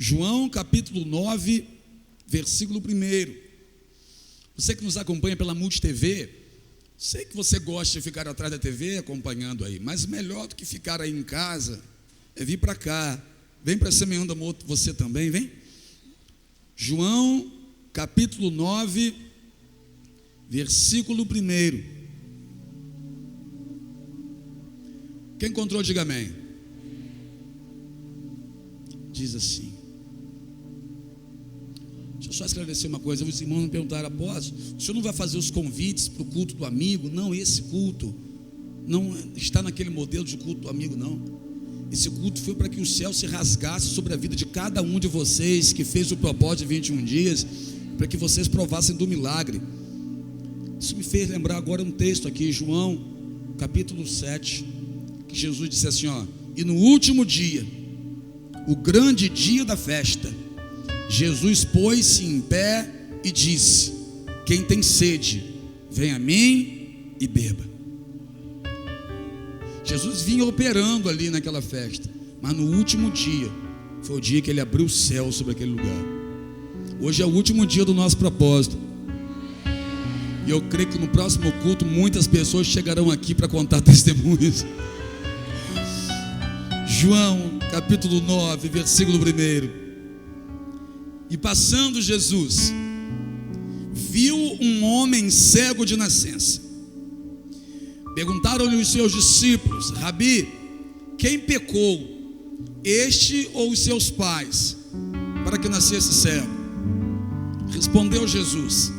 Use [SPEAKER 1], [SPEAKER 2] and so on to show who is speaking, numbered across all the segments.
[SPEAKER 1] João capítulo 9, versículo 1. Você que nos acompanha pela Multi TV, sei que você gosta de ficar atrás da TV acompanhando aí, mas melhor do que ficar aí em casa é vir para cá. Vem para Semeando Amor, você também, vem. João capítulo 9, versículo 1. Quem encontrou, diga amém. Diz assim. Deixa eu só esclarecer uma coisa. Os irmãos me perguntaram: apóstolo, o senhor não vai fazer os convites para o culto do amigo? Não, esse culto não está naquele modelo de culto do amigo, não. Esse culto foi para que o céu se rasgasse sobre a vida de cada um de vocês que fez o propósito de 21 dias, para que vocês provassem do milagre. Isso me fez lembrar agora um texto aqui, João capítulo 7, que Jesus disse assim, ó: e no último dia, o grande dia da festa, Jesus pôs-se em pé e disse: quem tem sede, vem a mim e beba. Jesus vinha operando ali naquela festa, mas no último dia, foi o dia que ele abriu o céu sobre aquele lugar. Hoje é o último dia do nosso propósito, e eu creio que no próximo culto muitas pessoas chegarão aqui para contar testemunhos. João capítulo 9, versículo 1. E passando Jesus, viu um homem cego de nascença. Perguntaram-lhe os seus discípulos: Rabi, quem pecou, este ou os seus pais, para que nascesse cego? Respondeu Jesus: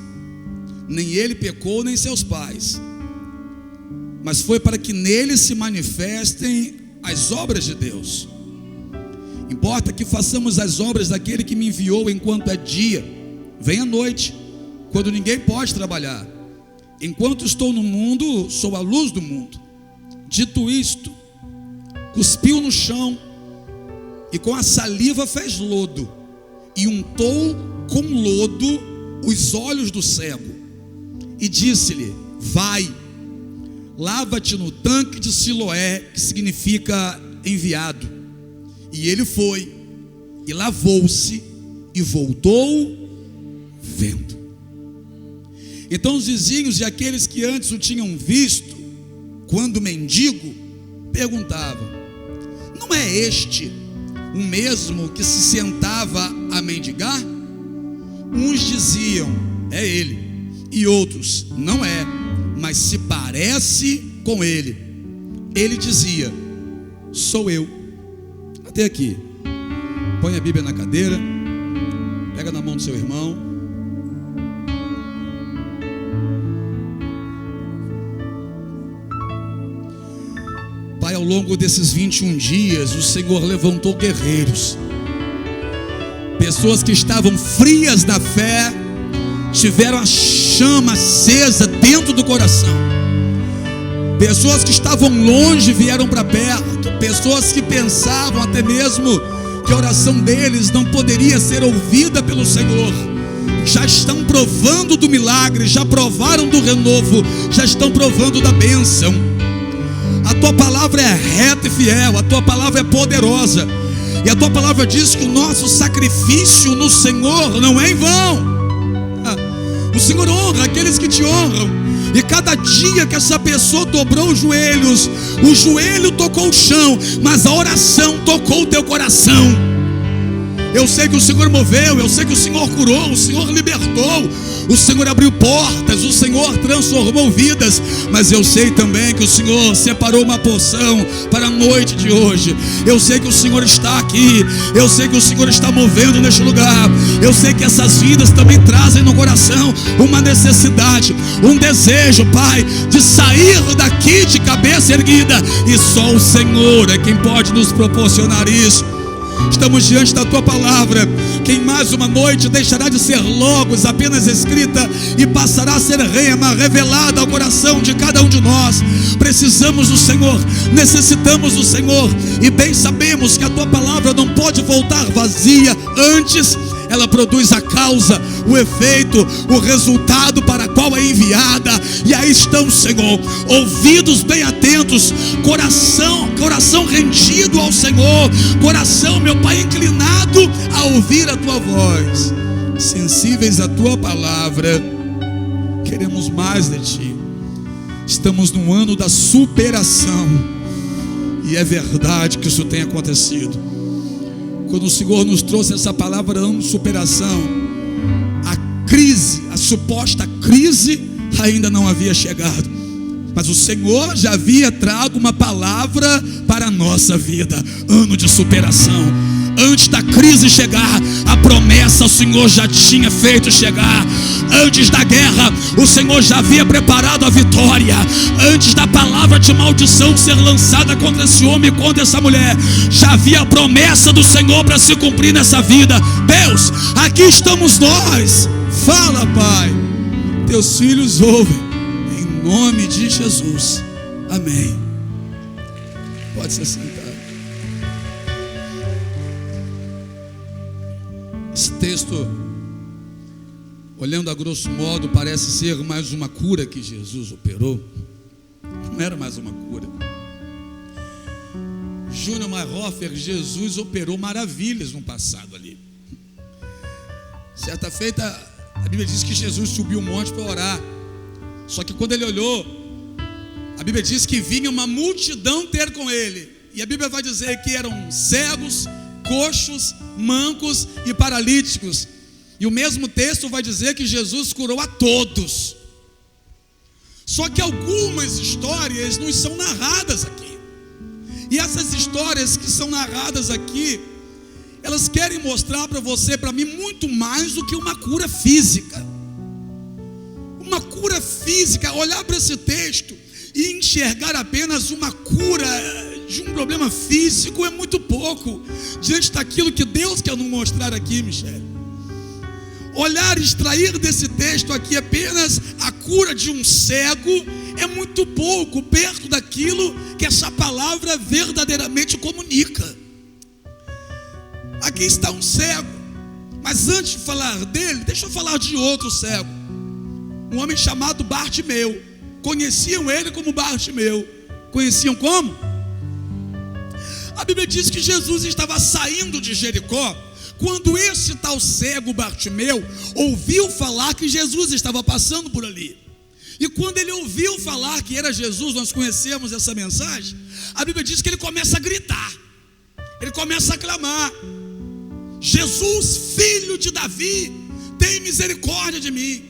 [SPEAKER 1] nem ele pecou, nem seus pais, mas foi para que nele se manifestem as obras de Deus. Importa que façamos as obras daquele que me enviou enquanto é dia. Vem à noite, quando ninguém pode trabalhar. Enquanto estou no mundo, sou a luz do mundo. Dito isto, cuspiu no chão e com a saliva fez lodo, e untou com lodo os olhos do cego, e disse-lhe: vai, lava-te no tanque de Siloé, que significa enviado. E ele foi e lavou-se e voltou vendo. Então os vizinhos e aqueles que antes o tinham visto, quando mendigo, perguntavam: não é este o mesmo que se sentava a mendigar? Uns diziam: é ele. E outros: não é, mas se parece com ele. Ele dizia: sou eu. Até aqui. Põe a Bíblia na cadeira, pega na mão do seu irmão. Pai, ao longo desses 21 dias, o Senhor levantou guerreiros, pessoas que estavam frias na fé, tiveram a chama acesa dentro do coração. Pessoas que estavam longe vieram para perto. Pessoas que pensavam até mesmo que a oração deles não poderia ser ouvida pelo Senhor, já estão provando do milagre, já provaram do renovo, já estão provando da bênção. A tua palavra é reta e fiel, a tua palavra é poderosa, e a tua palavra diz que o nosso sacrifício no Senhor não é em vão. O Senhor honra aqueles que te honram. E cada dia que essa pessoa dobrou os joelhos, o joelho tocou o chão, mas a oração tocou o teu coração. Eu sei que o Senhor moveu, eu sei que o Senhor curou, o Senhor libertou, o Senhor abriu portas, o Senhor transformou vidas, mas eu sei também que o Senhor separou uma porção para a noite de hoje. Eu sei que o Senhor está aqui, eu sei que o Senhor está movendo neste lugar, eu sei que essas vidas também trazem no coração uma necessidade, um desejo, Pai, de sair daqui de cabeça erguida, e só o Senhor é quem pode nos proporcionar isso. Estamos diante da tua palavra, que em mais uma noite deixará de ser logos apenas escrita e passará a ser rema, revelada ao coração de cada um de nós. Precisamos do Senhor, necessitamos do Senhor, e bem sabemos que a tua palavra não pode voltar vazia. Antes ela produz a causa, o efeito, o resultado para a qual qual é enviada. E aí estão, Senhor, ouvidos bem atentos, coração rendido ao Senhor, coração, meu Pai, inclinado a ouvir a Tua voz, sensíveis à Tua palavra. Queremos mais de Ti. Estamos no ano da superação, e é verdade que isso tem acontecido. Quando o Senhor nos trouxe essa palavra, ano de superação, a crise, a suposta crise ainda não havia chegado, mas o Senhor já havia trago uma palavra para a nossa vida. Ano de superação. Antes da crise chegar, a promessa o Senhor já tinha feito chegar. Antes da guerra, o Senhor já havia preparado a vitória. Antes da palavra de maldição ser lançada contra esse homem e contra essa mulher, já havia a promessa do Senhor para se cumprir nessa vida. Deus, aqui estamos nós. Fala, Pai. Teus filhos ouvem, em nome de Jesus. Amém. Pode se sentar. Esse texto, olhando a grosso modo, parece ser mais uma cura que Jesus operou. Não era mais uma cura. Júnior Mayhofer, Jesus operou maravilhas no passado ali. Certa feita, a Bíblia diz que Jesus subiu um monte para orar. Só que quando ele olhou, a Bíblia diz que vinha uma multidão ter com ele. E a Bíblia vai dizer que eram cegos, coxos, mancos e paralíticos. E o mesmo texto vai dizer que Jesus curou a todos. Só que algumas histórias nos são narradas aqui. E essas histórias que são narradas aqui, elas querem mostrar para você, para mim, muito mais do que uma cura física. Uma cura física, olhar para esse texto e enxergar apenas uma cura de um problema físico é muito pouco diante daquilo que Deus quer nos mostrar aqui, Michele. Olhar, extrair desse texto aqui apenas a cura de um cego é muito pouco perto daquilo que essa palavra verdadeiramente comunica. Aqui está um cego, mas antes de falar dele, deixa eu falar de outro cego, um homem chamado Bartimeu. Conheciam ele como Bartimeu. Conheciam como? A Bíblia diz que Jesus estava saindo de Jericó, quando esse tal cego Bartimeu ouviu falar que Jesus estava passando por ali. E quando ele ouviu falar que era Jesus, nós conhecemos essa mensagem, a Bíblia diz que ele começa a gritar, ele começa a clamar: Jesus, filho de Davi, tem misericórdia de mim.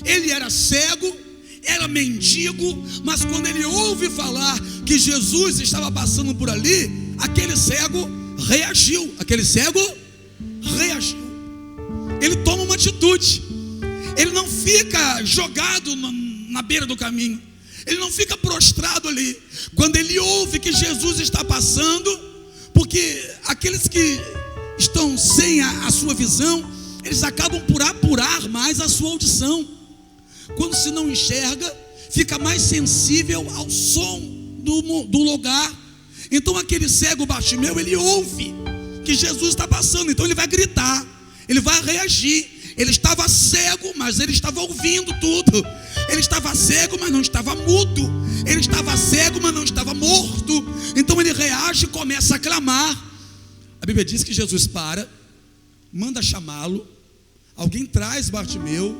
[SPEAKER 1] Ele era cego, era mendigo, mas quando ele ouve falar que Jesus estava passando por ali, aquele cego reagiu. Ele toma uma atitude. Ele não fica jogado na beira do caminho, ele não fica prostrado ali. Quando ele ouve que Jesus está passando, porque aqueles que estão sem a sua visão, eles acabam por apurar mais a sua audição. Quando se não enxerga, fica mais sensível ao som do lugar. Então aquele cego Bartimeu, ele ouve que Jesus está passando, então ele vai gritar, ele vai reagir. Ele estava cego, mas ele estava ouvindo tudo. Ele estava cego, mas não estava mudo. Ele estava cego, mas não estava morto. Então ele reage e começa a clamar. A Bíblia diz que Jesus para, manda chamá-lo, alguém traz Bartimeu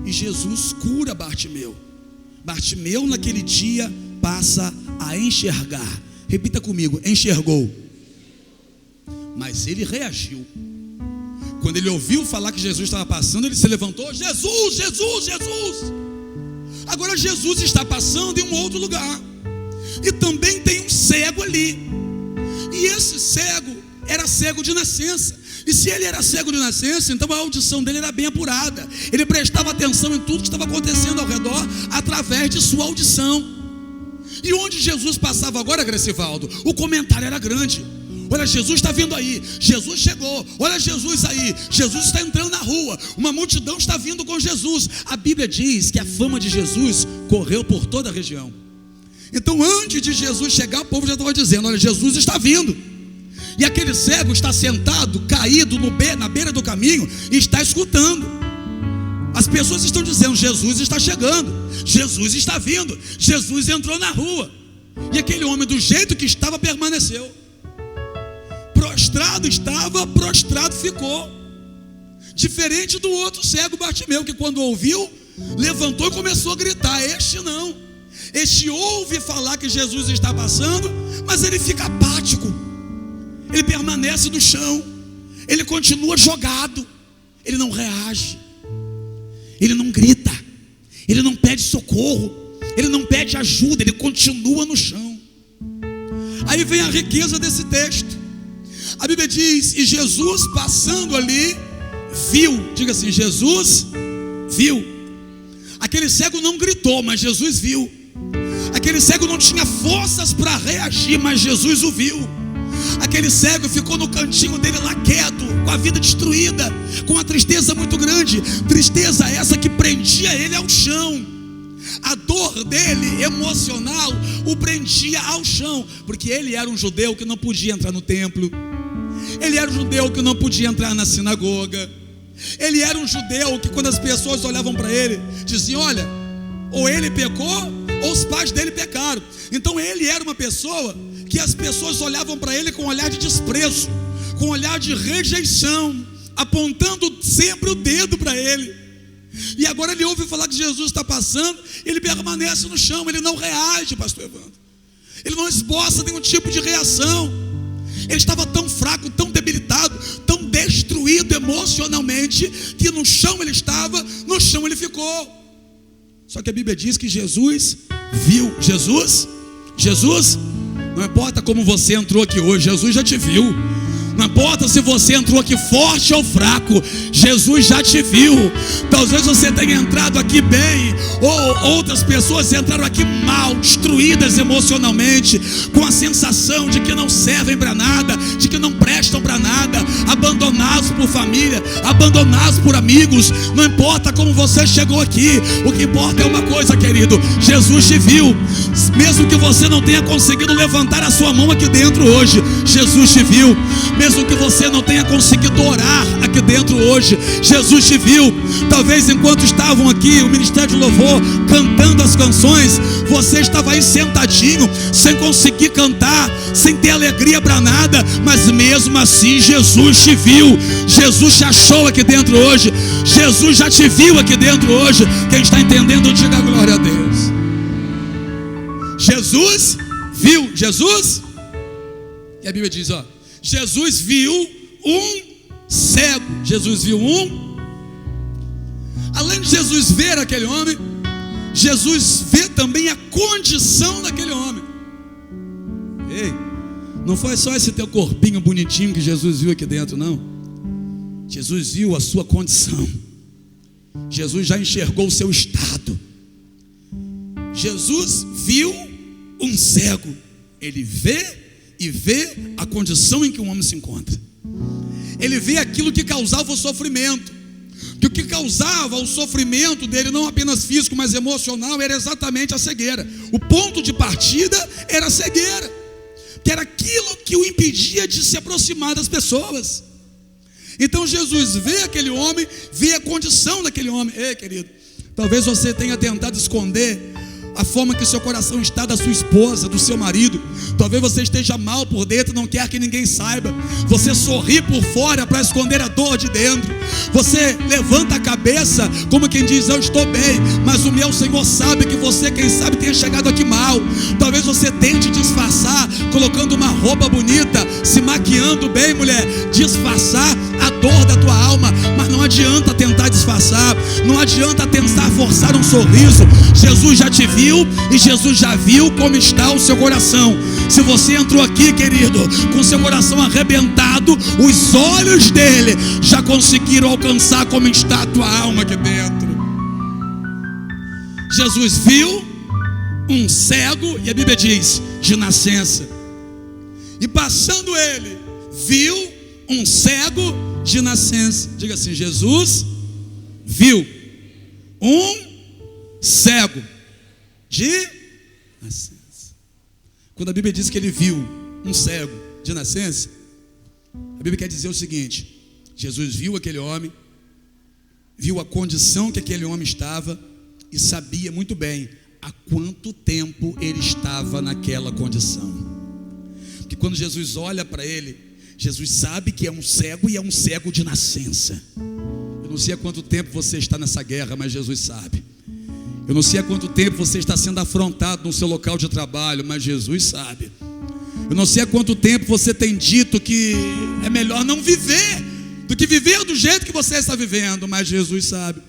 [SPEAKER 1] e Jesus cura Bartimeu. Bartimeu naquele dia passa a enxergar. Repita comigo: enxergou. Mas ele reagiu. Quando ele ouviu falar que Jesus estava passando, ele se levantou: Jesus, Jesus, Jesus. Agora Jesus está passando em um outro lugar, e também tem um cego ali. E esse cego era cego de nascença. E se ele era cego de nascença, então a audição dele era bem apurada. Ele prestava atenção em tudo que estava acontecendo ao redor através de sua audição. E onde Jesus passava agora, Grecivaldo, o comentário era grande. Olha, Jesus está vindo aí, Jesus chegou, olha Jesus aí, Jesus está entrando na rua, uma multidão está vindo com Jesus. A Bíblia diz que a fama de Jesus correu por toda a região. Então antes de Jesus chegar, o povo já estava dizendo: olha, Jesus está vindo. E aquele cego está sentado, caído na beira do caminho, e está escutando. As pessoas estão dizendo: Jesus está chegando, Jesus está vindo, Jesus entrou na rua. E aquele homem, do jeito que estava, permaneceu. Prostrado estava, prostrado ficou. Diferente do outro cego Bartimeu, que quando ouviu, levantou e começou a gritar. Este não. Este ouve falar que Jesus está passando, mas ele fica apático. Ele permanece no chão. Ele continua jogado. Ele não reage. Ele não grita. Ele não pede socorro. Ele não pede ajuda. Ele continua no chão. Aí vem a riqueza desse texto. A Bíblia diz: e Jesus passando ali, viu. Diga assim: Jesus viu. Aquele cego não gritou, mas Jesus viu. Aquele cego não tinha forças para reagir, mas Jesus o viu. Aquele cego ficou no cantinho dele lá quieto, com a vida destruída, com uma tristeza muito grande. Tristeza essa que prendia ele ao chão. A dor dele, emocional, o prendia ao chão. Porque ele era um judeu que não podia entrar no templo. Ele era um judeu que não podia entrar na sinagoga. Ele era um judeu que, quando as pessoas olhavam para ele, diziam: olha, ou ele pecou, ou os pais dele pecaram. Então ele era uma pessoa que as pessoas olhavam para ele com um olhar de desprezo, com um olhar de rejeição, apontando sempre o dedo para ele. E agora ele ouve falar que Jesus está passando, ele permanece no chão, ele não reage, pastor Evandro. Ele não esboça nenhum tipo de reação. Ele estava tão fraco, tão debilitado, tão destruído emocionalmente, que no chão ele estava, no chão ele ficou. Só que a Bíblia diz que Jesus viu. Jesus, não importa como você entrou aqui hoje, Jesus já te viu. Não importa se você entrou aqui forte ou fraco, Jesus já te viu. Talvez você tenha entrado aqui bem, ou outras pessoas entraram aqui mal, destruídas emocionalmente, com a sensação de que não servem para nada, de que não prestam para nada, abandonados por família, abandonados por amigos. Não importa como você chegou aqui, o que importa é uma coisa, querido: Jesus te viu. Mesmo que você não tenha conseguido levantar a sua mão aqui dentro hoje, Jesus te viu. Mesmo que você não tenha conseguido orar aqui dentro hoje, Jesus te viu. Talvez enquanto estavam aqui, o Ministério de Louvor, cantando as canções, você estava aí sentadinho, sem conseguir cantar, sem ter alegria para nada, mas mesmo assim Jesus te viu. Jesus te achou aqui dentro hoje. Jesus já te viu aqui dentro hoje. Quem está entendendo, diga glória a Deus. Jesus viu. Jesus, e a Bíblia diz, ó, Jesus viu um cego. Jesus viu um. Além de Jesus ver aquele homem, Jesus vê também a condição daquele homem. Ei, não foi só esse teu corpinho bonitinho que Jesus viu aqui dentro, não. Jesus viu a sua condição. Jesus já enxergou o seu estado. Jesus viu um cego. Ele vê e vê a condição em que o homem se encontra. Ele vê aquilo que causava o sofrimento. Que o que causava o sofrimento dele, não apenas físico, mas emocional, era exatamente a cegueira. O ponto de partida era a cegueira, que era aquilo que o impedia de se aproximar das pessoas. Então Jesus vê aquele homem, vê a condição daquele homem. Ei, querido, talvez você tenha tentado esconder a forma que o seu coração está da sua esposa, do seu marido. Talvez você esteja mal por dentro, não quer que ninguém saiba. Você sorri por fora para esconder a dor de dentro. Você levanta a cabeça como quem diz: eu estou bem, mas o meu Senhor sabe que você, quem sabe, tenha chegado aqui mal. Talvez você tente disfarçar, colocando uma roupa bonita, se maquiando bem, mulher, disfarçar a dor da tua alma. Mas não adianta tentar disfarçar, não adianta tentar forçar um sorriso. Jesus já te viu e Jesus já viu como está o seu coração. Se você entrou aqui, querido, com seu coração arrebentado, os olhos dele já conseguiram alcançar como está a tua alma aqui dentro. Jesus viu um cego, e a Bíblia diz, de nascença. E passando ele, viu um cego de nascença. Diga assim: Jesus viu um cego de nascença. Quando a Bíblia diz que ele viu um cego de nascença, a Bíblia quer dizer o seguinte: Jesus viu aquele homem, viu a condição que aquele homem estava e sabia muito bem há quanto tempo ele estava naquela condição. Porque quando Jesus olha para ele, Jesus sabe que é um cego e é um cego de nascença. Eu não sei há quanto tempo você está nessa guerra, mas Jesus sabe. Eu não sei há quanto tempo você está sendo afrontado no seu local de trabalho, mas Jesus sabe. Eu não sei há quanto tempo você tem dito que é melhor não viver do que viver do jeito que você está vivendo, mas Jesus sabe.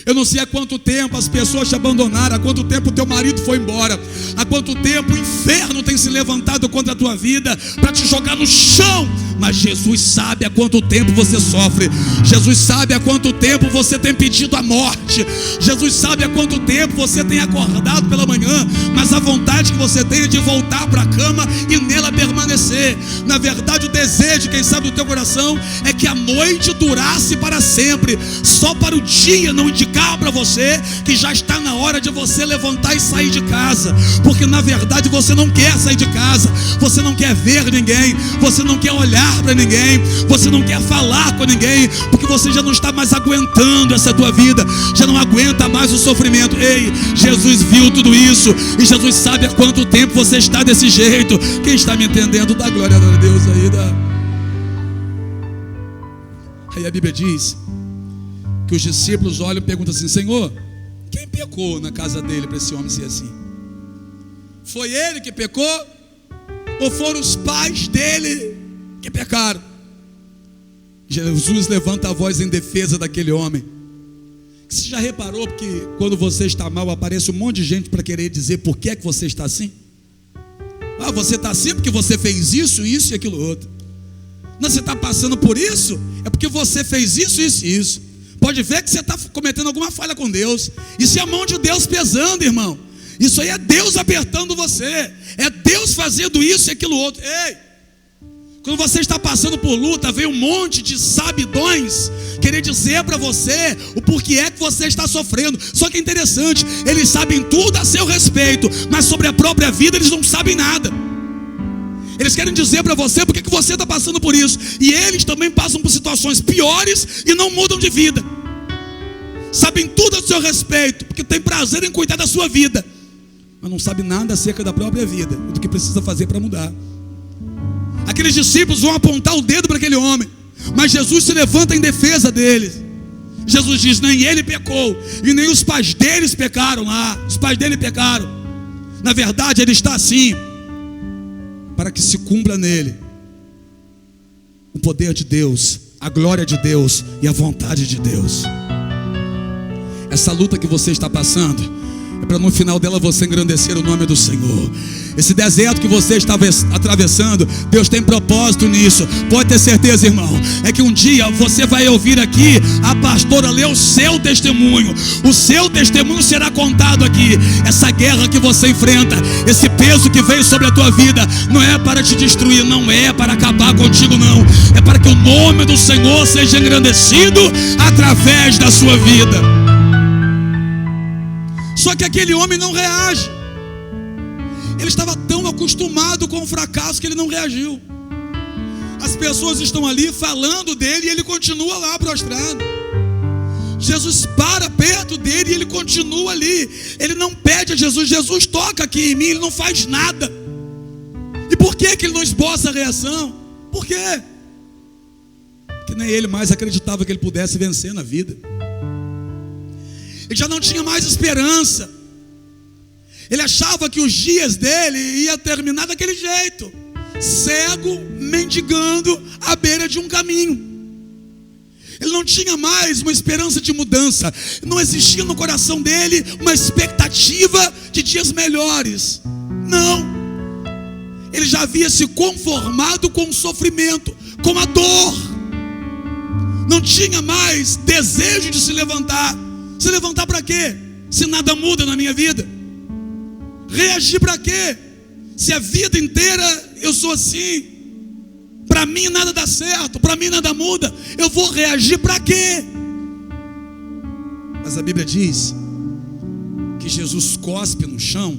[SPEAKER 1] Eu não sei há quanto tempo as pessoas te abandonaram, há quanto tempo o teu marido foi embora, há quanto tempo o inferno tem se levantado contra a tua vida para te jogar no chão, mas Jesus sabe há quanto tempo você sofre. Jesus sabe há quanto tempo você tem pedido a morte. Jesus sabe há quanto tempo você tem acordado pela manhã, mas a vontade que você tem é de voltar para a cama e nela permanecer. Na verdade, o desejo, quem sabe, do teu coração é que a noite durasse para sempre, só para o dia não indicar para você que já está na hora de você levantar e sair de casa, porque na verdade você não quer sair de casa, você não quer ver ninguém, você não quer olhar para ninguém, você não quer falar com ninguém, porque você já não está mais aguentando essa tua vida, já não aguenta mais o sofrimento. Ei, Jesus viu tudo isso e Jesus sabe há quanto tempo você está desse jeito. Quem está me entendendo, dá glória a Deus aí, dá. Aí a Bíblia diz que os discípulos olham e perguntam assim: Senhor, quem pecou na casa dele para esse homem ser assim? Foi ele que pecou? Ou foram os pais dele que pecaram? Jesus levanta a voz em defesa daquele homem. Você já reparou que quando você está mal aparece um monte de gente para querer dizer por que é que você está assim? Ah, você está assim porque você fez isso, isso e aquilo outro. Não, você está passando por isso, é porque você fez isso, isso e isso. Pode ver que você está cometendo alguma falha com Deus. Isso é a mão de Deus pesando, irmão. Isso aí é Deus apertando você. É Deus fazendo isso e aquilo outro. Ei, quando você está passando por luta, vem um monte de sabidões querer dizer para você o porquê é que você está sofrendo. Só que é interessante, eles sabem tudo a seu respeito, mas sobre a própria vida eles não sabem nada. Eles querem dizer para você porque que você está passando por isso. E eles também passam por situações piores e não mudam de vida. Sabem tudo a seu respeito, porque tem prazer em cuidar da sua vida, mas não sabem nada acerca da própria vida e do que precisa fazer para mudar. Aqueles discípulos vão apontar o dedo para aquele homem, mas Jesus se levanta em defesa deles. Jesus diz: nem ele pecou e nem os pais deles pecaram lá. Os pais dele pecaram. Na verdade, ele está assim para que se cumpra nele o poder de Deus, a glória de Deus e a vontade de Deus. Essa luta que você está passando é para no final dela você engrandecer o nome do Senhor. Esse deserto que você está atravessando, Deus tem propósito nisso. Pode ter certeza, irmão, é que um dia você vai ouvir aqui a pastora ler o seu testemunho. O seu testemunho será contado aqui. Essa guerra que você enfrenta, esse peso que veio sobre a tua vida, não é para te destruir, não é para acabar contigo, não. É para que o nome do Senhor seja engrandecido através da sua vida. Só que aquele homem não reage. Ele estava tão acostumado com o fracasso que ele não reagiu. As pessoas estão ali falando dele e ele continua lá prostrado. Jesus para perto dele e ele continua ali. Ele não pede a Jesus: Jesus, toca aqui em mim. Ele não faz nada. E por que ele não esboça a reação? Por quê? Porque nem ele mais acreditava que ele pudesse vencer na vida. Ele já não tinha mais esperança. Ele achava que os dias dele ia terminar daquele jeito, cego, mendigando à beira de um caminho. Ele não tinha mais uma esperança de mudança. Não existia no coração dele uma expectativa de dias melhores. Não. Ele já havia se conformado com o sofrimento, com a dor. Não tinha mais desejo de se levantar. Se levantar para quê? Se nada muda na minha vida. Reagir para quê? Se a vida inteira eu sou assim, para mim nada dá certo, para mim nada muda, eu vou reagir para quê? Mas a Bíblia diz que Jesus cospe no chão,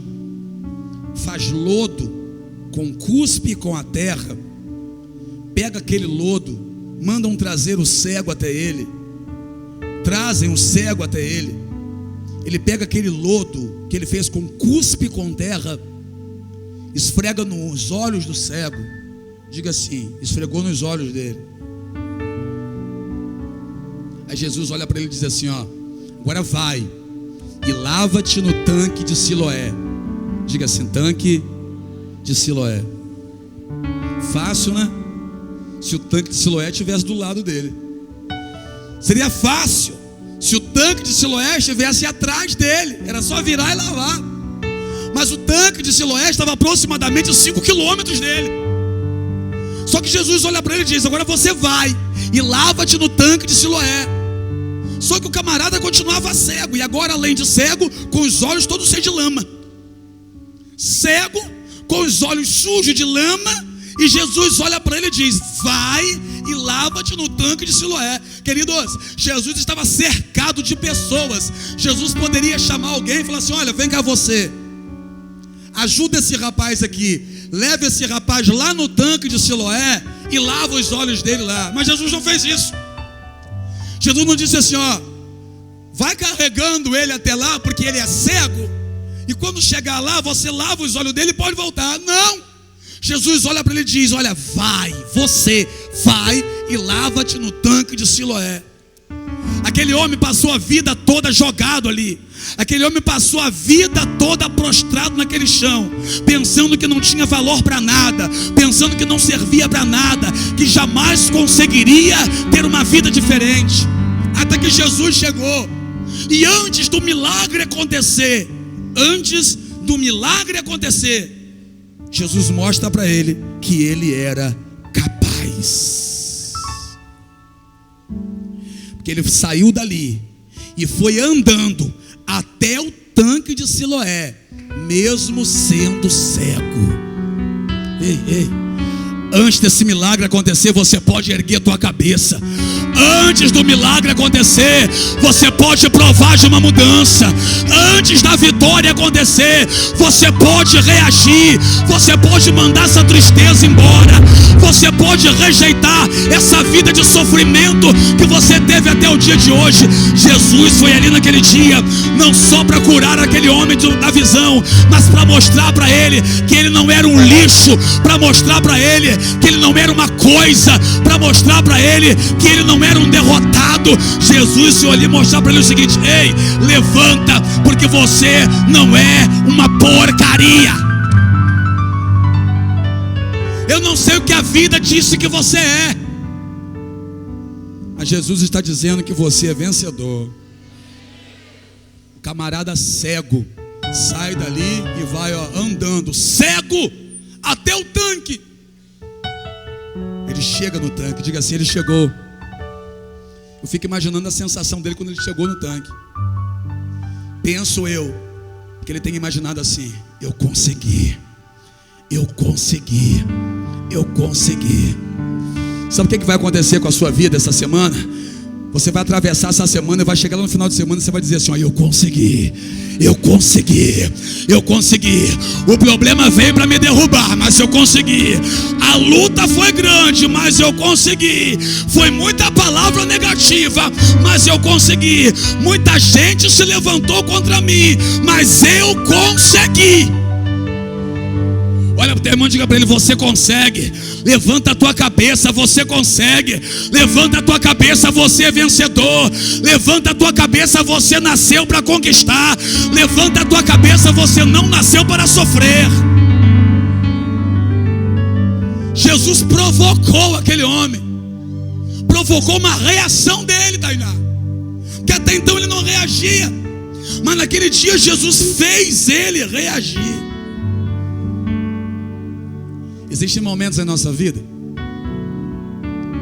[SPEAKER 1] faz lodo com cuspe e com a terra, pega aquele lodo, mandam trazer o cego até ele, trazem o cego até ele, ele pega aquele lodo que ele fez com cuspe com terra, esfrega nos olhos do cego. Diga assim: esfregou nos olhos dele. Aí Jesus olha para ele e diz assim: ó, agora vai e lava-te no tanque de Siloé. Diga assim: tanque de Siloé. Fácil, né? Se o tanque de Siloé estivesse do lado dele. Seria fácil se o tanque de Siloé estivesse atrás dele. Era só virar e lavar. Mas o tanque de Siloé estava aproximadamente 5 quilômetros dele. Só que Jesus olha para ele e diz: agora você vai e lava-te no tanque de Siloé. Só que o camarada continuava cego. E agora, além de cego, com os olhos todos cheios de lama. Cego, com os olhos sujos de lama. E Jesus olha para ele e diz: vai e lava-te no tanque de Siloé. Queridos, Jesus estava cercado de pessoas. Jesus poderia chamar alguém e falar assim: olha, vem cá você, ajuda esse rapaz aqui, leva esse rapaz lá no tanque de Siloé e lava os olhos dele lá. Mas Jesus não fez isso. Jesus não disse assim: ó, vai carregando ele até lá, porque ele é cego, e quando chegar lá você lava os olhos dele e pode voltar. Não. Jesus olha para ele e diz: olha, você vai e lava-te no tanque de Siloé. Aquele homem passou a vida toda jogado ali. Aquele homem passou a vida toda prostrado naquele chão, pensando que não tinha valor para nada, pensando que não servia para nada, que jamais conseguiria ter uma vida diferente. Até que Jesus chegou. E antes do milagre acontecer, Jesus mostra para ele que ele era capaz. Porque ele saiu dali e foi andando até o tanque de Siloé, mesmo sendo cego. Ei. Antes desse milagre acontecer, você pode erguer tua cabeça. Antes do milagre acontecer, você pode provar de uma mudança. Antes da vitória acontecer, você pode reagir. Você pode mandar essa tristeza embora. Você pode rejeitar essa vida de sofrimento que você teve até o dia de hoje. Jesus foi ali naquele dia, não só para curar aquele homem da visão, mas para mostrar para ele que ele não era um lixo, para mostrar para ele que ele não era uma coisa, para mostrar para ele que ele não era um derrotado. Jesus se olhou e mostrou para ele o seguinte: ei, levanta, porque você não é uma porcaria. Eu não sei o que a vida disse que você é, mas Jesus está dizendo que você é vencedor. O camarada cego sai dali e vai andando cego até o tanque. Ele chega no tanque. Diga assim: ele chegou. Eu fico imaginando a sensação dele quando ele chegou no tanque. Penso eu que ele tenha imaginado assim: eu consegui. Sabe o que vai acontecer com a sua vida essa semana? Você vai atravessar essa semana e vai chegar lá no final de semana e você vai dizer assim: ó, eu consegui. O problema veio para me derrubar, mas eu consegui. A luta foi grande, mas eu consegui. Foi muita palavra negativa, mas eu consegui. Muita gente se levantou contra mim, mas eu consegui. Olha para o teu irmão e diga para ele: você consegue. Levanta a tua cabeça, você consegue. Levanta a tua cabeça, você é vencedor. Levanta a tua cabeça, você nasceu para conquistar. Levanta a tua cabeça, você não nasceu para sofrer. Jesus provocou aquele homem, provocou uma reação dele, Tainá, que até então ele não reagia, mas naquele dia Jesus fez ele reagir. Existem momentos em nossa vida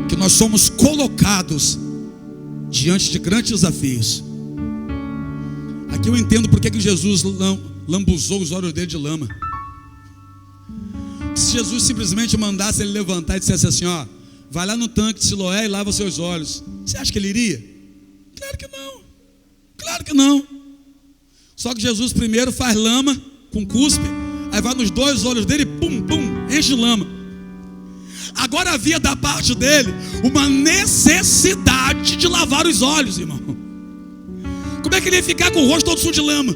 [SPEAKER 1] que nós somos colocados diante de grandes desafios. Aqui eu entendo porque que Jesus lambuzou os olhos dele de lama. Se Jesus simplesmente mandasse ele levantar e dissesse assim: ó, vai lá no tanque de Siloé e lava seus olhos, você acha que ele iria? Claro que não. Só que Jesus primeiro faz lama com cuspe, aí vai nos dois olhos dele, pum, enche de lama. Agora havia da parte dele uma necessidade de lavar os olhos, irmão. Como é que ele ia ficar com o rosto todo sujo de lama?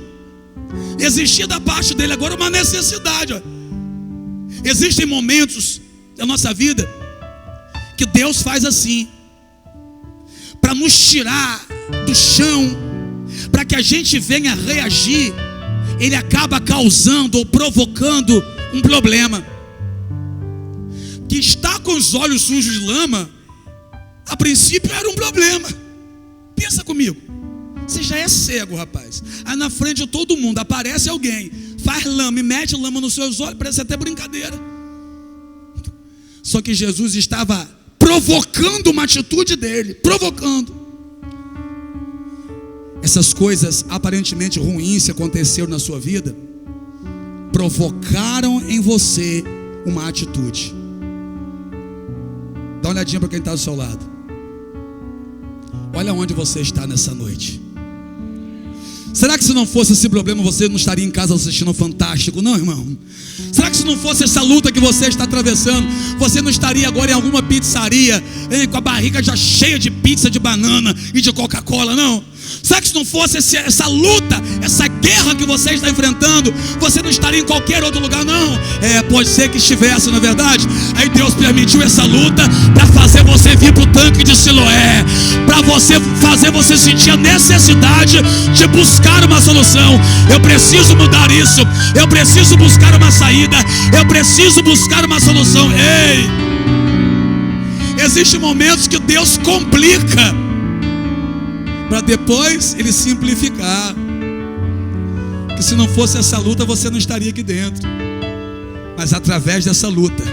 [SPEAKER 1] Existia da parte dele agora uma necessidade. Ó. Existem momentos da nossa vida que Deus faz assim, para nos tirar do chão, para que a gente venha reagir. Ele acaba causando ou provocando um problema. Que está com os olhos sujos de lama, a princípio era um problema. Pensa comigo. Você já é cego, rapaz. Aí na frente de todo mundo aparece alguém, faz lama e mete lama nos seus olhos, parece até brincadeira. Só que Jesus estava provocando uma atitude dele, provocando. Essas coisas aparentemente ruins que aconteceram na sua vida provocaram em você uma atitude. Dá uma olhadinha para quem está do seu lado. Olha onde você está nessa noite. Será que se não fosse esse problema você não estaria em casa assistindo Fantástico? Não, irmão. Será que se não fosse essa luta que você está atravessando, você não estaria agora em alguma pizzaria, com a barriga já cheia de pizza, de banana e de Coca-Cola? Não. Será que se não fosse essa luta, essa guerra que você está enfrentando, você não estaria em qualquer outro lugar? Não. Pode ser que estivesse, na verdade. Aí Deus permitiu essa luta para fazer você vir para o tanque de Siloé, para fazer você sentir a necessidade de buscar uma solução. Eu preciso mudar isso. Eu preciso buscar uma saída. Eu preciso buscar uma solução. Ei! Existem momentos que Deus complica para depois Ele simplificar. Que se não fosse essa luta, você não estaria aqui dentro. Mas através dessa luta,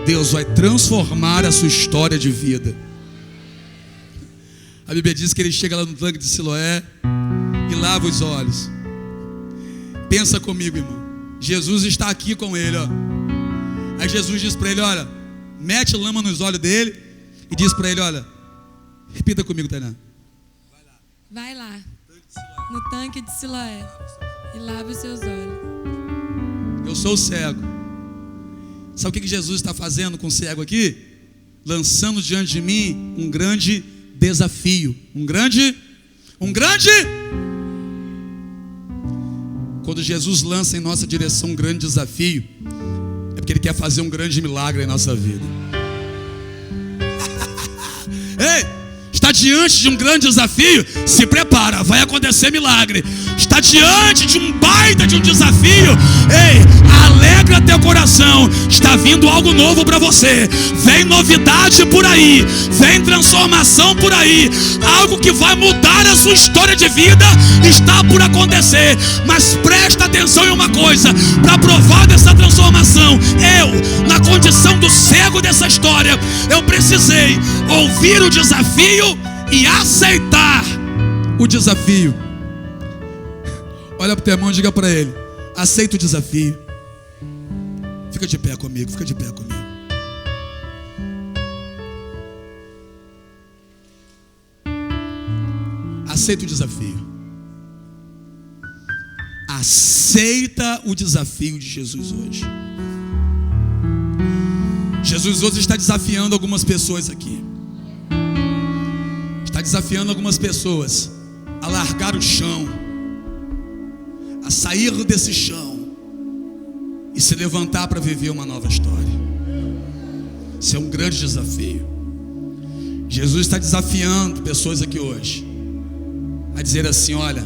[SPEAKER 1] Deus vai transformar a sua história de vida. A Bíblia diz que ele chega lá no tanque de Siloé e lava os olhos. Pensa comigo, irmão. Jesus está aqui com ele, ó. Aí Jesus diz para ele, olha, mete lama nos olhos dele e diz para ele, olha, repita comigo, Tainá.
[SPEAKER 2] Vai lá, no tanque de Siloé, e lave os seus olhos.
[SPEAKER 1] Eu sou cego. Sabe o que Jesus está fazendo com o cego aqui? Lançando diante de mim um grande desafio. Quando Jesus lança em nossa direção um grande desafio, é porque Ele quer fazer um grande milagre em nossa vida. Ei! Está diante de um grande desafio, se prepara, vai acontecer milagre. Está diante de um baita de um desafio, ei, alegra teu coração, está vindo algo novo para você. Vem novidade por aí, vem transformação por aí, algo que vai mudar a sua história de vida está por acontecer. Mas presta atenção em uma coisa, para provar dessa transformação, eu, na condição do cego dessa história, eu precisei ouvir o desafio e aceitar o desafio. Olha para o teu irmão e diga para ele, aceita o desafio. Fica de pé comigo, fica de pé comigo. Aceita o desafio. Aceita o desafio de Jesus hoje. Jesus hoje está desafiando algumas pessoas aqui. Está desafiando algumas pessoas a largar o chão, a sair desse chão e se levantar para viver uma nova história. Isso é um grande desafio. Jesus está desafiando pessoas aqui hoje a dizer assim, olha,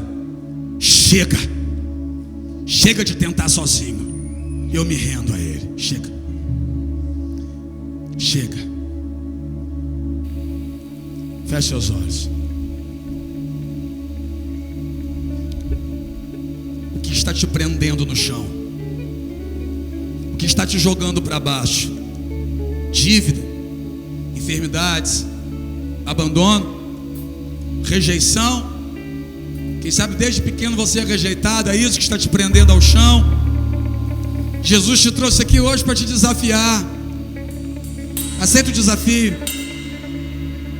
[SPEAKER 1] chega de tentar sozinho, eu me rendo a Ele. Chega. Feche seus olhos. O que está te prendendo no chão? O que está te jogando para baixo? Dívida, enfermidades, abandono, rejeição. Quem sabe desde pequeno você é rejeitado, é isso que está te prendendo ao chão. Jesus te trouxe aqui hoje para te desafiar. Aceita o desafio.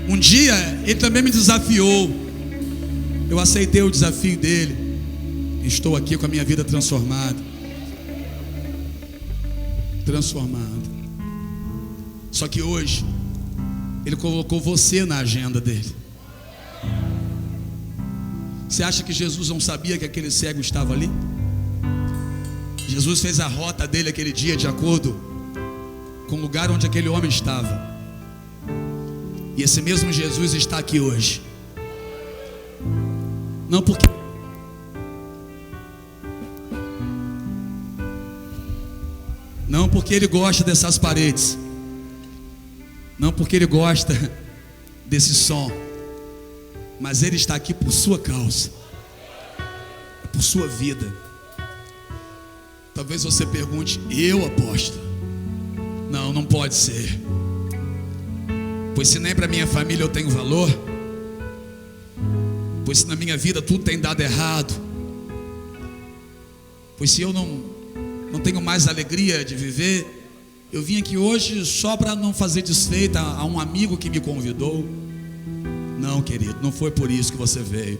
[SPEAKER 1] Um dia Ele também me desafiou. Eu aceitei o desafio dele. Estou aqui com a minha vida transformada. Só que hoje Ele colocou você na agenda dele. Você acha que Jesus não sabia que aquele cego estava ali? Jesus fez a rota dele aquele dia de acordo com o lugar onde aquele homem estava. E esse mesmo Jesus está aqui hoje. Não porque ele gosta dessas paredes, não porque ele gosta desse som, mas ele está aqui por sua causa, por sua vida. Talvez você pergunte: eu, apóstolo? Não pode ser. Pois se nem para minha família eu tenho valor, pois se na minha vida tudo tem dado errado, pois se eu não tenho mais alegria de viver, eu vim aqui hoje só para não fazer desfeita a um amigo que me convidou. Não, querido, não foi por isso que você veio.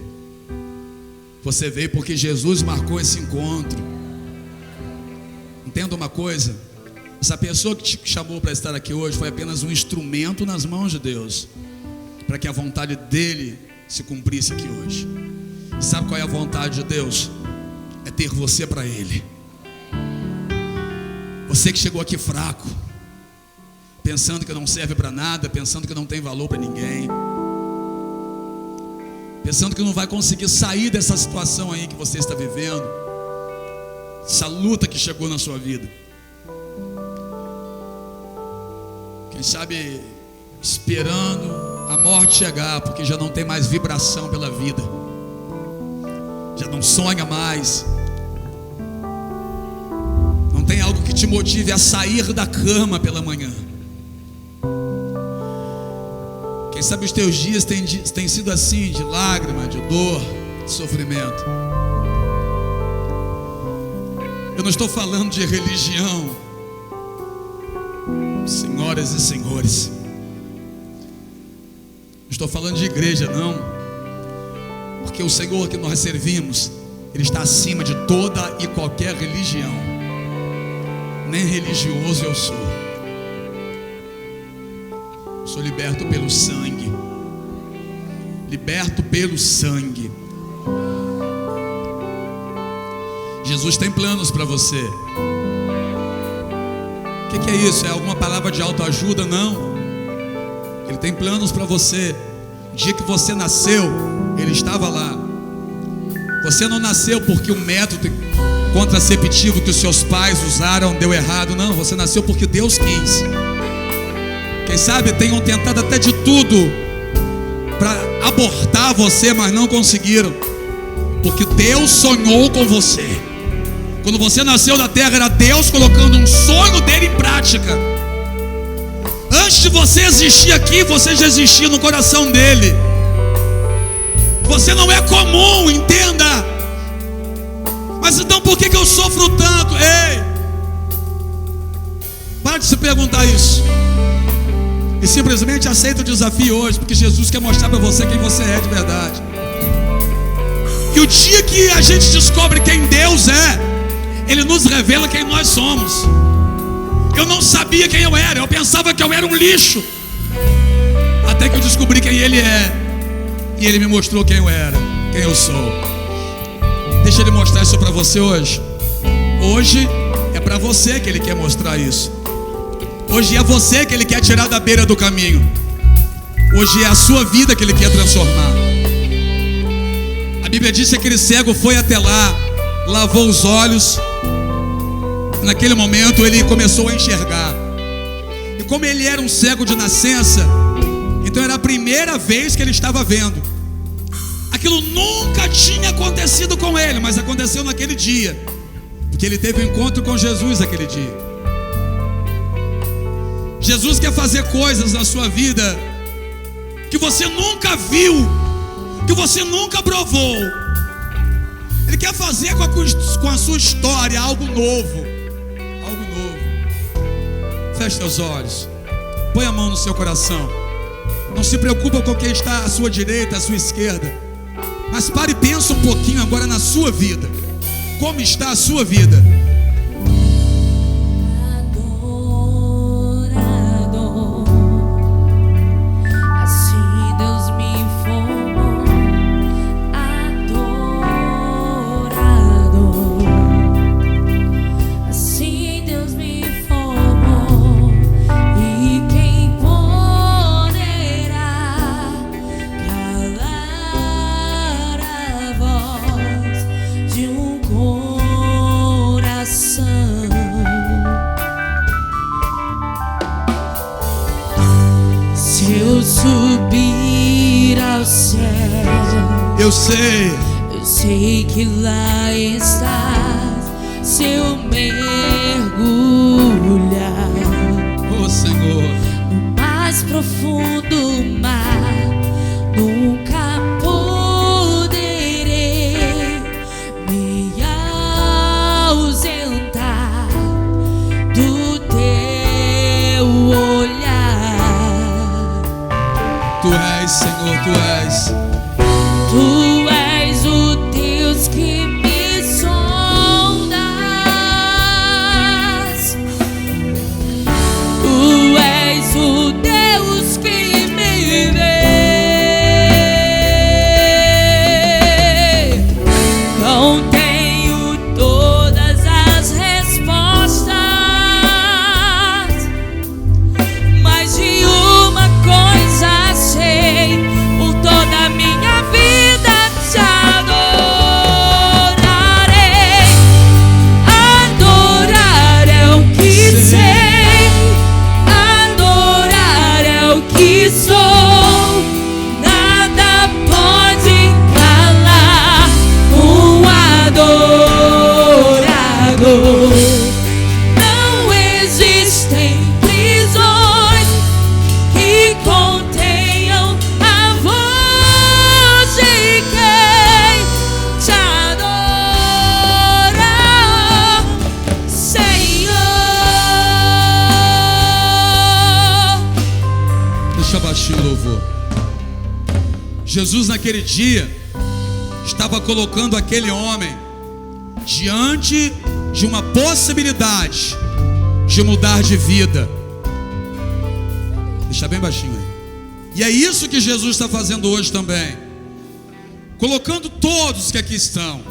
[SPEAKER 1] Você veio porque Jesus marcou esse encontro. Entenda uma coisa: essa pessoa que te chamou para estar aqui hoje foi apenas um instrumento nas mãos de Deus, para que a vontade dele se cumprisse aqui hoje. E sabe qual é a vontade de Deus? É ter você para ele. Você que chegou aqui fraco, pensando que não serve para nada, pensando que não tem valor para ninguém, pensando que não vai conseguir sair dessa situação aí que você está vivendo, essa luta que chegou na sua vida. Quem sabe esperando a morte chegar, porque já não tem mais vibração pela vida, já não sonha mais, não tem algo que te motive a sair da cama pela manhã. Quem sabe os teus dias têm sido assim, de lágrima, de dor, de sofrimento. Eu não estou falando de religião, senhoras e senhores. Não estou falando de igreja, não. Porque o Senhor que nós servimos, Ele está acima de toda e qualquer religião. Nem religioso eu sou. Sou liberto pelo sangue. Liberto pelo sangue. Jesus tem planos para você. O que é isso? É alguma palavra de autoajuda? Não. Ele tem planos para você. O dia que você nasceu, Ele estava lá. Você não nasceu porque o método contraceptivo que os seus pais usaram deu errado. Não, você nasceu porque Deus quis. Quem sabe tenham tentado até de tudo para abortar você, mas não conseguiram, porque Deus sonhou com você. Quando você nasceu da terra, era Deus colocando um sonho dele em prática. Antes de você existir aqui, você já existia no coração dele. Você não é comum, entenda. Mas então por que eu sofro tanto? Ei, para de se perguntar isso. E simplesmente aceita o desafio hoje, porque Jesus quer mostrar para você quem você é de verdade. E o dia que a gente descobre quem Deus é, Ele nos revela quem nós somos. Eu não sabia quem eu era, eu pensava que eu era um lixo, até que eu descobri quem Ele é. E Ele me mostrou quem eu era, quem eu sou. Deixa Ele mostrar isso para você hoje. Hoje é para você que Ele quer mostrar isso. Hoje é você que Ele quer tirar da beira do caminho. Hoje é a sua vida que Ele quer transformar. A Bíblia diz que aquele cego foi até lá, lavou os olhos. Naquele momento ele começou a enxergar. E como ele era um cego de nascença, então era a primeira vez que ele estava vendo. Aquilo nunca tinha acontecido com ele, mas aconteceu naquele dia, porque ele teve um encontro com Jesus naquele dia. Jesus quer fazer coisas na sua vida que você nunca viu, que você nunca provou. Ele quer fazer com a sua história algo novo. Algo novo. Feche seus olhos. Põe a mão no seu coração. Não se preocupa com quem está à sua direita, à sua esquerda. Mas pare e pensa um pouquinho agora na sua vida. Como está a sua vida?
[SPEAKER 2] subir ao céu.
[SPEAKER 1] Eu sei
[SPEAKER 2] que lá estás. Se eu mergulhar
[SPEAKER 1] oh Senhor,
[SPEAKER 2] no mais profundo mar, nunca poderei me ausentar do teu olhar.
[SPEAKER 1] Tu és, Senhor, tu és.
[SPEAKER 2] Tu és o Deus que me sondas. Tu és o Deus que me vê. Não tenho todas as respostas, mas de uma coisa sei: por toda a minha vida te adorarei. Adorar é o que sei, adorar é o que sou. Nada pode calar um adorador. Não existem prisões que contenham a voz de quem te adora, Senhor.
[SPEAKER 1] Deixa baixinho o louvor. Jesus naquele dia estava colocando aquele homem diante de uma possibilidade de mudar de vida. Deixa bem baixinho aí. E é isso que Jesus está fazendo hoje também, colocando todos que aqui estão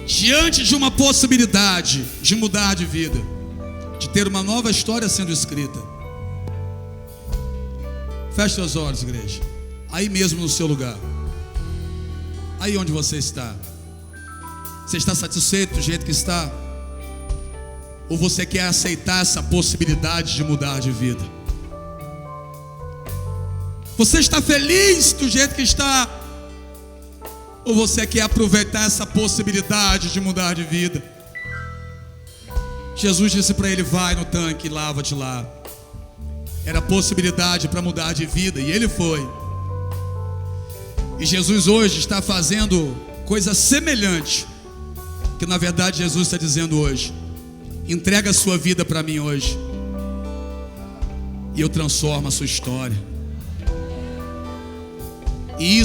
[SPEAKER 1] diante de uma possibilidade de mudar de vida, de ter uma nova história sendo escrita. Feche seus olhos, igreja. Aí mesmo no seu lugar, aí onde você está. Você está satisfeito do jeito que está? Ou você quer aceitar essa possibilidade de mudar de vida? Você está feliz do jeito que está? Ou você quer aproveitar essa possibilidade de mudar de vida? Jesus disse para ele: vai no tanque e lava-te lá. Era possibilidade para mudar de vida, e ele foi. E Jesus hoje está fazendo coisa semelhante, que na verdade Jesus está dizendo hoje: entrega a sua vida para mim hoje, e eu transformo a sua história. E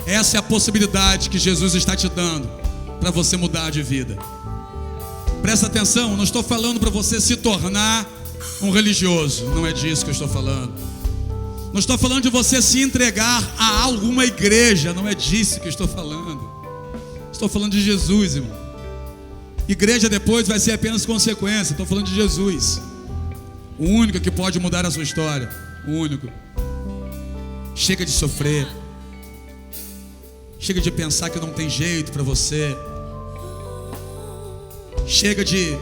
[SPEAKER 1] essa é a possibilidade que Jesus está te dando para você mudar de vida. Presta atenção, não estou falando para você se tornar um religioso, não é disso que eu estou falando. Não estou falando de você se entregar a alguma igreja, não é disso que eu estou falando. Estou falando de Jesus, irmão. Igreja depois vai ser apenas consequência. Estou falando de Jesus, o único que pode mudar a sua história, o único. Chega de sofrer, chega de pensar que não tem jeito para você. Chega de,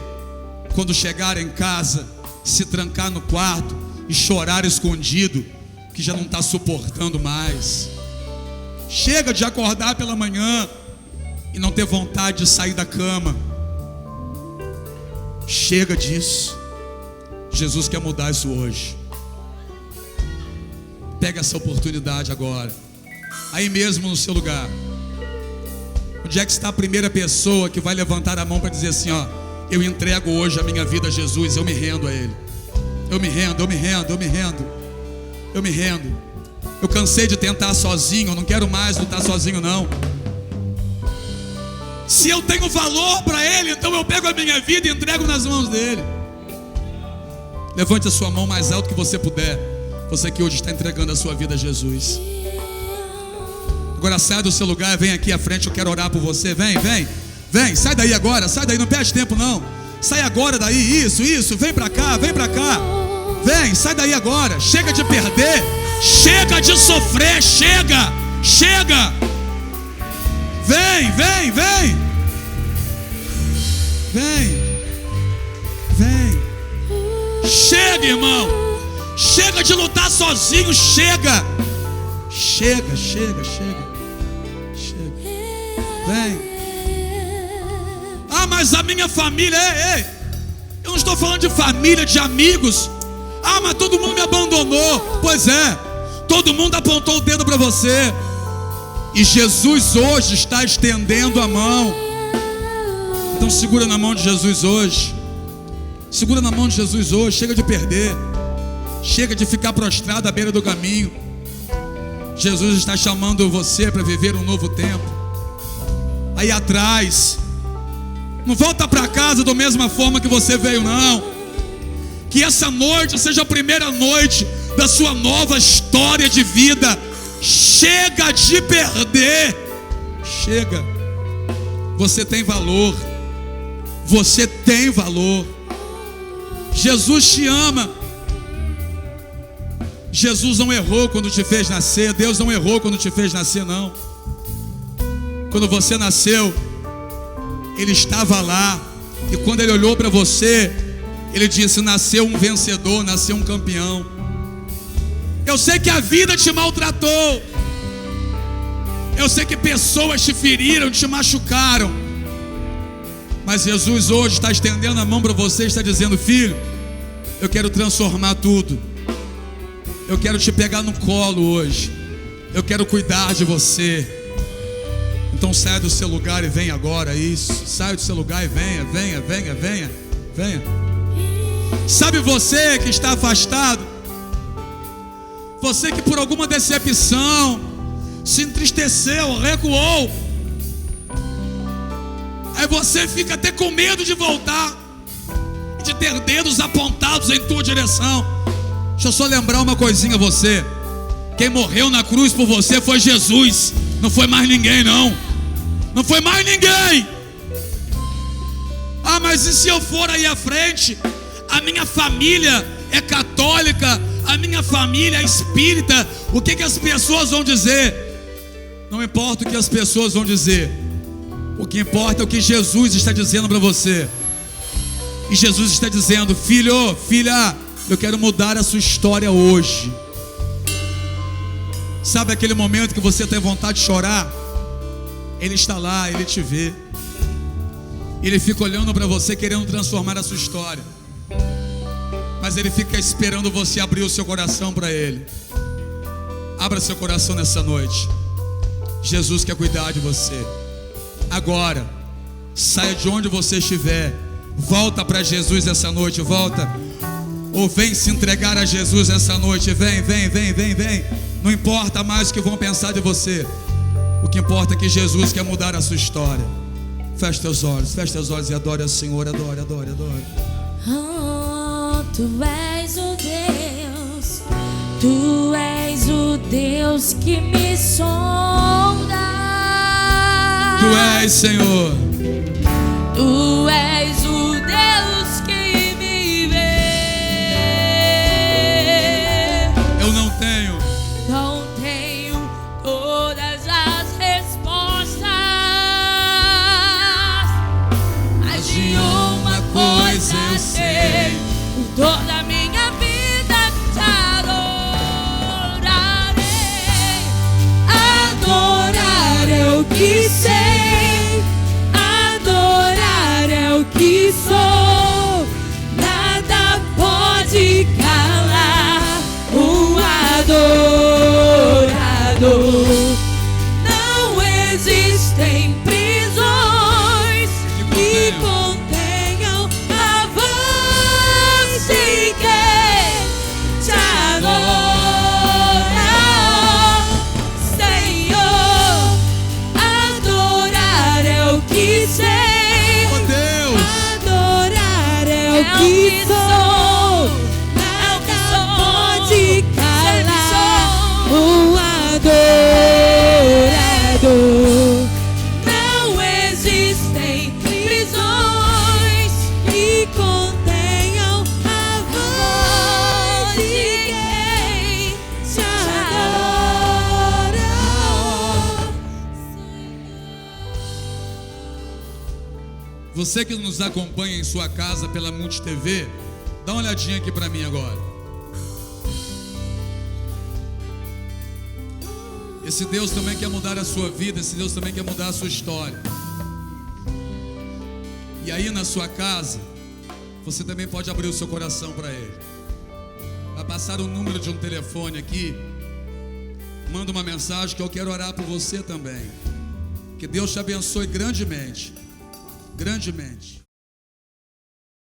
[SPEAKER 1] quando chegar em casa, se trancar no quarto e chorar escondido, que já não está suportando mais. Chega de acordar pela manhã e não ter vontade de sair da cama. Chega disso. Jesus quer mudar isso hoje. Pega essa oportunidade agora, aí mesmo no seu lugar. Onde é que está a primeira pessoa que vai levantar a mão para dizer assim: ó, eu entrego hoje a minha vida a Jesus, eu me rendo a Ele. Eu me rendo, eu me rendo, eu me rendo. Eu me rendo. Eu cansei de tentar sozinho, eu não quero mais lutar sozinho não. Se eu tenho valor para Ele, então eu pego a minha vida e entrego nas mãos dEle. Levante a sua mão mais alto que você puder, você que hoje está entregando a sua vida a Jesus. Agora sai do seu lugar, vem aqui à frente, eu quero orar por você. Vem, vem, vem, sai daí agora, sai daí, não perde tempo não. Sai agora daí, isso, vem pra cá, vem pra cá. Vem, sai daí agora, chega de perder, chega de sofrer, chega. Vem, vem, vem. Vem. Chega, irmão. Chega de lutar sozinho, chega. Chega. Vem. Ah, mas a minha família, ei, eu não estou falando de família, de amigos. Ah, mas todo mundo me abandonou. Pois é, todo mundo apontou o dedo para você. E Jesus hoje está estendendo a mão. Então segura na mão de Jesus hoje. Segura na mão de Jesus hoje. Chega de perder. Chega de ficar prostrado à beira do caminho. Jesus está chamando você para viver um novo tempo. Aí atrás, não volta para casa da mesma forma que você veio, não. Que essa noite seja a primeira noite da sua nova história de vida. Chega de perder. Chega. Você tem valor. Você tem valor. Jesus te ama. Jesus não errou quando te fez nascer. Deus não errou quando te fez nascer, não. Quando você nasceu, Ele estava lá. E quando Ele olhou para você, Ele disse: nasceu um vencedor, nasceu um campeão. Eu sei que a vida te maltratou. Eu sei que pessoas te feriram, te machucaram. Mas Jesus hoje está estendendo a mão para você e está dizendo: filho, eu quero transformar tudo. Eu quero te pegar no colo hoje. Eu quero cuidar de você. Então saia do seu lugar e venha agora. Isso, saia do seu lugar e venha. Sabe você que está afastado, você que por alguma decepção se entristeceu, recuou, aí você fica até com medo de voltar, de ter dedos apontados em tua direção. Deixa eu só lembrar uma coisinha a você: quem morreu na cruz por você foi Jesus, não foi mais ninguém, não. Não foi mais ninguém. Ah, mas e se eu for aí à frente? A minha família é católica, a minha família é espírita. O que as pessoas vão dizer? Não importa o que as pessoas vão dizer. O que importa é o que Jesus está dizendo para você. E Jesus está dizendo: filho, filha, eu quero mudar a sua história hoje. Sabe aquele momento que você tem vontade de chorar? Ele está lá, Ele te vê. Ele fica olhando para você, querendo transformar a sua história. Mas Ele fica esperando você abrir o seu coração para Ele. Abra seu coração nessa noite. Jesus quer cuidar de você. Agora, saia de onde você estiver. Volta para Jesus essa noite, volta. Ou vem se entregar a Jesus essa noite. Vem. Não importa mais o que vão pensar de você. O que importa é que Jesus quer mudar a sua história. Feche teus olhos e adore ao Senhor. Adore.
[SPEAKER 2] Oh, Tu és o Deus, Tu és o Deus que me sonda.
[SPEAKER 1] Tu és, Senhor.
[SPEAKER 2] Tu és o Deus que me vê.
[SPEAKER 1] Eu não tenho
[SPEAKER 2] todas as respostas, mas de uma coisa eu sei: por toda a minha vida te adorarei. Adorar é o que sei, adorar é o que sou. Nada pode calar o adorador. Não existem prisões que contenham a voz de quem te adora, Senhor. Adorar é o que sei,
[SPEAKER 1] Oh Deus,
[SPEAKER 2] adorar é o que sou. Nada pode calar o adorador. Não existem prisões que contenham a voz de quem te adora.
[SPEAKER 1] você que nos acompanha em sua casa pela Multi TV, dá uma olhadinha aqui para mim agora. Esse Deus também quer mudar a sua vida, esse Deus também quer mudar a sua história. E aí na sua casa, você também pode abrir o seu coração para Ele. Vai passar o número de um telefone aqui. Manda uma mensagem que eu quero orar por você também. Que Deus te abençoe grandemente. Grandemente.